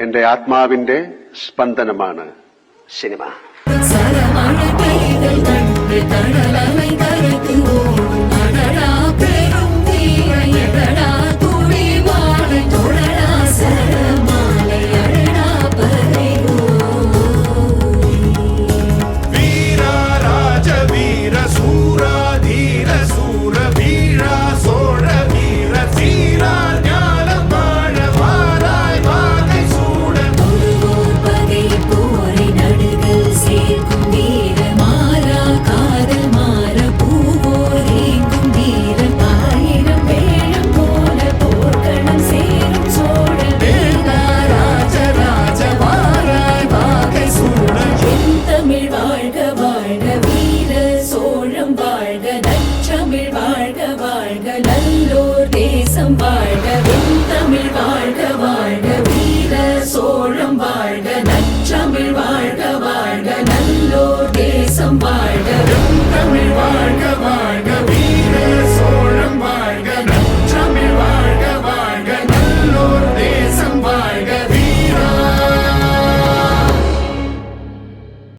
എന്റെ ആത്മാവിന്റെ സ്പന്ദനമാണ് സിനിമ. நல்லோர் தேசம் வாழ்க, வெண்தமிழ் வாழ்க வாழ்க, வீர சோழம் வாழ்க, நற்றமிழ் வாழ்க வாழ்க, நல்லோர் தேசம் வாழ்க.